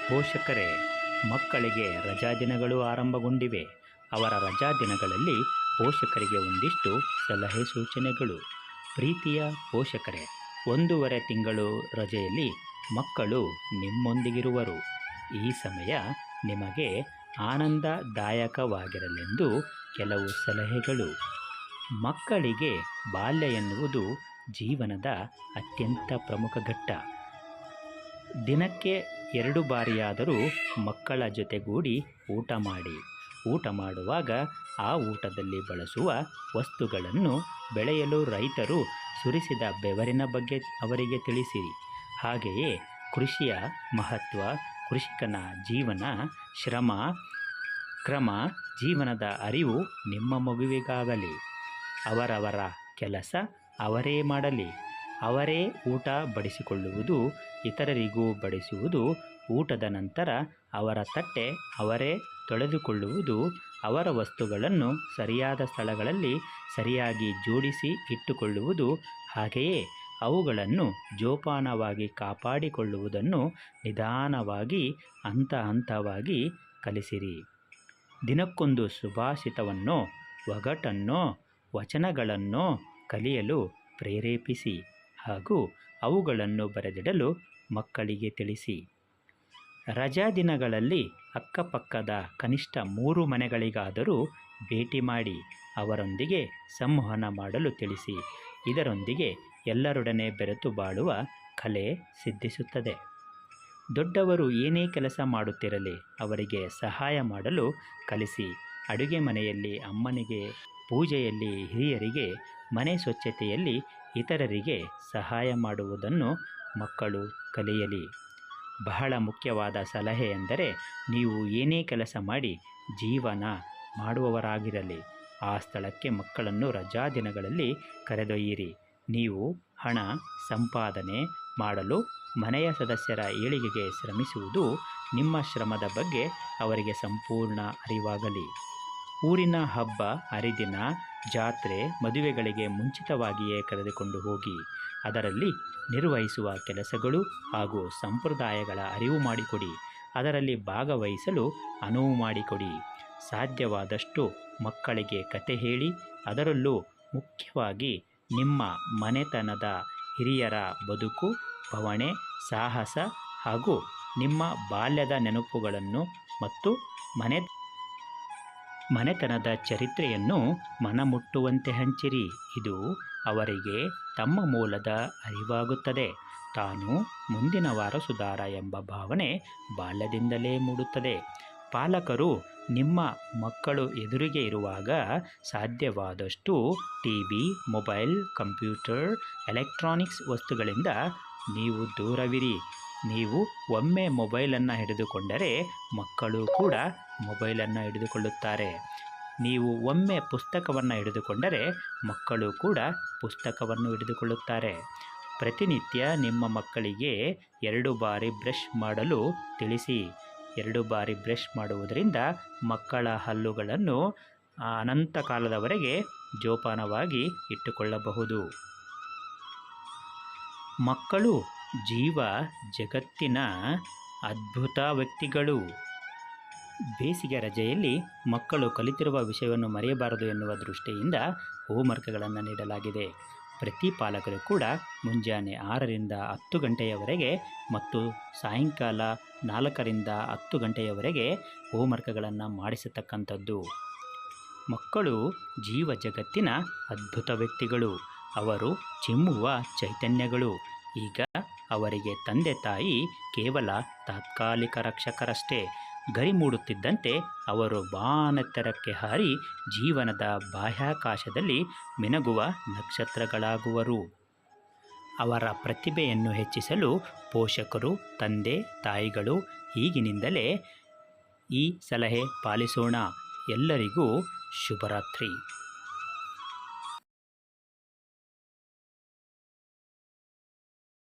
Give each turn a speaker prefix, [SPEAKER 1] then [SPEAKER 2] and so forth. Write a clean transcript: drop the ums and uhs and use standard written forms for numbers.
[SPEAKER 1] ಪೋಷಕರೇ, ಮಕ್ಕಳಿಗೆ ರಜಾದಿನಗಳು ಆರಂಭಗೊಂಡಿವೆ. ಅವರ ರಜಾದಿನಗಳಲ್ಲಿ ಪೋಷಕರಿಗೆ ಒಂದಿಷ್ಟು ಸಲಹೆ ಸೂಚನೆಗಳು. ಪ್ರೀತಿಯ ಪೋಷಕರೇ, 1.5 ತಿಂಗಳು ರಜೆಯಲ್ಲಿ ಮಕ್ಕಳು ನಿಮ್ಮೊಂದಿಗಿರುವರು. ಈ ಸಮಯ ನಿಮಗೆ ಆನಂದದಾಯಕವಾಗಿರಲೆಂದು ಕೆಲವು ಸಲಹೆಗಳು. ಮಕ್ಕಳಿಗೆ ಬಾಲ್ಯ ಎನ್ನುವುದು ಜೀವನದ ಅತ್ಯಂತ ಪ್ರಮುಖ ಘಟ್ಟ. ದಿನಕ್ಕೆ 2 ಬಾರಿಯಾದರೂ ಮಕ್ಕಳ ಜೊತೆಗೂಡಿ ಊಟ ಮಾಡಿ. ಊಟ ಮಾಡುವಾಗ ಆ ಊಟದಲ್ಲಿ ಬಳಸುವ ವಸ್ತುಗಳನ್ನು ಬೆಳೆಯಲು ರೈತರು ಸುರಿಸಿದ ಬೆವರಿನ ಬಗ್ಗೆ ಅವರಿಗೆ ತಿಳಿಸಿರಿ. ಹಾಗೆಯೇ ಕೃಷಿಯ ಮಹತ್ವ, ಕೃಷಿಕನ ಜೀವನ, ಶ್ರಮ, ಕ್ರಮ, ಜೀವನದ ಅರಿವು ನಿಮ್ಮ ಮಗುವಿಗಾಗಲಿ. ಅವರವರ ಕೆಲಸ ಅವರೇ ಮಾಡಲಿ. ಅವರೇ ಊಟ ಬಡಿಸಿಕೊಳ್ಳುವುದು, ಇತರರಿಗೂ ಬಡಿಸುವುದು, ಊಟದ ನಂತರ ಅವರ ತಟ್ಟೆ ಅವರೇ ತೊಳೆದುಕೊಳ್ಳುವುದು, ಅವರ ವಸ್ತುಗಳನ್ನು ಸರಿಯಾದ ಸ್ಥಳಗಳಲ್ಲಿ ಸರಿಯಾಗಿ ಜೋಡಿಸಿ ಇಟ್ಟುಕೊಳ್ಳುವುದು, ಹಾಗೆಯೇ ಅವುಗಳನ್ನು ಜೋಪಾನವಾಗಿ ಕಾಪಾಡಿಕೊಳ್ಳುವುದನ್ನು ನಿಧಾನವಾಗಿ ಹಂತ ಹಂತವಾಗಿ ಕಲಿಸಿರಿ. ದಿನಕ್ಕೊಂದು ಸುಭಾಷಿತವನ್ನೋ ಒಗಟನ್ನೋ ವಚನಗಳನ್ನೋ ಕಲಿಯಲು ಪ್ರೇರೇಪಿಸಿ ಹಾಗೂ ಅವುಗಳನ್ನು ಬರೆದಿಡಲು ಮಕ್ಕಳಿಗೆ ತಿಳಿಸಿ. ರಜಾ ದಿನಗಳಲ್ಲಿ ಅಕ್ಕಪಕ್ಕದ ಕನಿಷ್ಠ 3 ಮನೆಗಳಿಗಾದರೂ ಭೇಟಿ ಮಾಡಿ ಅವರೊಂದಿಗೆ ಸಂವಹನ ಮಾಡಲು ತಿಳಿಸಿ. ಇದರೊಂದಿಗೆ ಎಲ್ಲರೊಡನೆ ಬೆರೆತು ಬಾಳುವ ಕಲೆ ಸಿದ್ಧಿಸುತ್ತದೆ. ದೊಡ್ಡವರು ಏನೇ ಕೆಲಸ ಮಾಡುತ್ತಿರಲಿ ಅವರಿಗೆ ಸಹಾಯ ಮಾಡಲು ಕಲಿಸಿ. ಅಡುಗೆ ಮನೆಯಲ್ಲಿ ಅಮ್ಮನಿಗೆ, ಪೂಜೆಯಲ್ಲಿ ಹಿರಿಯರಿಗೆ, ಮನೆ ಸ್ವಚ್ಛತೆಯಲ್ಲಿ ಇತರರಿಗೆ ಸಹಾಯ ಮಾಡುವುದನ್ನು ಮಕ್ಕಳು ಕಲಿಯಲಿ. ಬಹಳ ಮುಖ್ಯವಾದ ಸಲಹೆ ಎಂದರೆ, ನೀವು ಏನೇ ಕೆಲಸ ಮಾಡಿ ಜೀವನ ಮಾಡುವವರಾಗಿರಲಿ, ಆ ಸ್ಥಳಕ್ಕೆ ಮಕ್ಕಳನ್ನು ರಜಾ ದಿನಗಳಲ್ಲಿ ಕರೆದೊಯ್ಯಿರಿ. ನೀವು ಹಣ ಸಂಪಾದನೆ ಮಾಡಲು ಮನೆಯ ಸದಸ್ಯರ ಏಳಿಗೆಗೆ ಶ್ರಮಿಸುವುದು, ನಿಮ್ಮ ಶ್ರಮದ ಬಗ್ಗೆ ಅವರಿಗೆ ಸಂಪೂರ್ಣ ಅರಿವಾಗಲಿ. ಊರಿನ ಹಬ್ಬ ಹರಿದಿನ, ಜಾತ್ರೆ, ಮದುವೆಗಳಿಗೆ ಮುಂಚಿತವಾಗಿಯೇ ಕರೆದುಕೊಂಡು ಹೋಗಿ ಅದರಲ್ಲಿ ನಿರ್ವಹಿಸುವ ಕೆಲಸಗಳು ಹಾಗೂ ಸಂಪ್ರದಾಯಗಳ ಅರಿವು ಮಾಡಿಕೊಡಿ. ಅದರಲ್ಲಿ ಭಾಗವಹಿಸಲು ಅನುವು ಮಾಡಿಕೊಡಿ. ಸಾಧ್ಯವಾದಷ್ಟು ಮಕ್ಕಳಿಗೆ ಕತೆ ಹೇಳಿ. ಅದರಲ್ಲೂ ಮುಖ್ಯವಾಗಿ ನಿಮ್ಮ ಮನೆತನದ ಹಿರಿಯರ ಬದುಕು, ಬವಣೆ, ಸಾಹಸ ಹಾಗೂ ನಿಮ್ಮ ಬಾಲ್ಯದ ನೆನಪುಗಳನ್ನು ಮತ್ತು ಮನೆತನದ ಚರಿತ್ರೆಯನ್ನು ಮನಮುಟ್ಟುವಂತೆ ಹಂಚಿರಿ. ಇದು ಅವರಿಗೆ ತಮ್ಮ ಮೂಲದ ಅರಿವಾಗುತ್ತದೆ. ತಾನು ಮುಂದಿನ ವಾರಸುದಾರ ಎಂಬ ಭಾವನೆ ಬಾಲ್ಯದಿಂದಲೇ ಮೂಡುತ್ತದೆ. ಪಾಲಕರು ನಿಮ್ಮ ಮಕ್ಕಳು ಎದುರಿಗೆ ಇರುವಾಗ ಸಾಧ್ಯವಾದಷ್ಟು ಟಿವಿ, ಮೊಬೈಲ್, ಕಂಪ್ಯೂಟರ್, ಎಲೆಕ್ಟ್ರಾನಿಕ್ಸ್ ವಸ್ತುಗಳಿಂದ ನೀವು ದೂರವಿರಿ. ನೀವು ಒಮ್ಮೆ ಮೊಬೈಲನ್ನು ಹಿಡಿದುಕೊಂಡರೆ ಮಕ್ಕಳು ಕೂಡ ಮೊಬೈಲನ್ನು ಹಿಡಿದುಕೊಳ್ಳುತ್ತಾರೆ. ನೀವು ಒಮ್ಮೆ ಪುಸ್ತಕವನ್ನು ಹಿಡಿದುಕೊಂಡರೆ ಮಕ್ಕಳು ಕೂಡ ಪುಸ್ತಕವನ್ನು ಹಿಡಿದುಕೊಳ್ಳುತ್ತಾರೆ. ಪ್ರತಿನಿತ್ಯ ನಿಮ್ಮ ಮಕ್ಕಳಿಗೆ 2 ಬಾರಿ ಬ್ರಷ್ ಮಾಡಲು ತಿಳಿಸಿ. 2 ಬಾರಿ ಬ್ರಷ್ ಮಾಡುವುದರಿಂದ ಮಕ್ಕಳ ಹಲ್ಲುಗಳನ್ನು ಅನಂತ ಕಾಲದವರೆಗೆ ಜೋಪಾನವಾಗಿ ಇಟ್ಟುಕೊಳ್ಳಬಹುದು. ಮಕ್ಕಳು ಜೀವ ಜಗತ್ತಿನ ಅದ್ಭುತ ವ್ಯಕ್ತಿಗಳು. ಬೇಸಿಗೆ ರಜೆಯಲ್ಲಿ ಮಕ್ಕಳು ಕಲಿತಿರುವ ವಿಷಯವನ್ನು ಮರೆಯಬಾರದು ಎನ್ನುವ ದೃಷ್ಟಿಯಿಂದ ಹೋಮ್ವರ್ಕ್ಗಳನ್ನು ನೀಡಲಾಗಿದೆ. ಪ್ರತಿ ಪಾಲಕರು ಕೂಡ ಮುಂಜಾನೆ 6ರಿಂದ 10 ಗಂಟೆಯವರೆಗೆ ಮತ್ತು ಸಾಯಂಕಾಲ 4ರಿಂದ 10 ಗಂಟೆಯವರೆಗೆ ಹೋಮ್ವರ್ಕ್ಗಳನ್ನು ಮಾಡಿಸತಕ್ಕಂಥದ್ದು. ಮಕ್ಕಳು ಜೀವ ಜಗತ್ತಿನ ಅದ್ಭುತ ವ್ಯಕ್ತಿಗಳು. ಅವರು ಚಿಮ್ಮುವ ಚೈತನ್ಯಗಳು. ಈಗ ಅವರಿಗೆ ತಂದೆ ತಾಯಿ ಕೇವಲ ತಾತ್ಕಾಲಿಕ ರಕ್ಷಕರಷ್ಟೇ. ಗರಿ ಮೂಡುತ್ತಿದ್ದಂತೆ ಅವರು ಬಾನೆತ್ತರಕ್ಕೆ ಹಾರಿ ಜೀವನದ ಬಾಹ್ಯಾಕಾಶದಲ್ಲಿ ಮಿನುಗುವ ನಕ್ಷತ್ರಗಳಾಗುವರು. ಅವರ ಪ್ರತಿಭೆಯನ್ನು ಹೆಚ್ಚಿಸಲು ಪೋಷಕರು, ತಂದೆ ತಾಯಿಗಳು ಈಗಿನಿಂದಲೇ ಈ ಸಲಹೆ ಪಾಲಿಸೋಣ. ಎಲ್ಲರಿಗೂ ಶುಭರಾತ್ರಿ.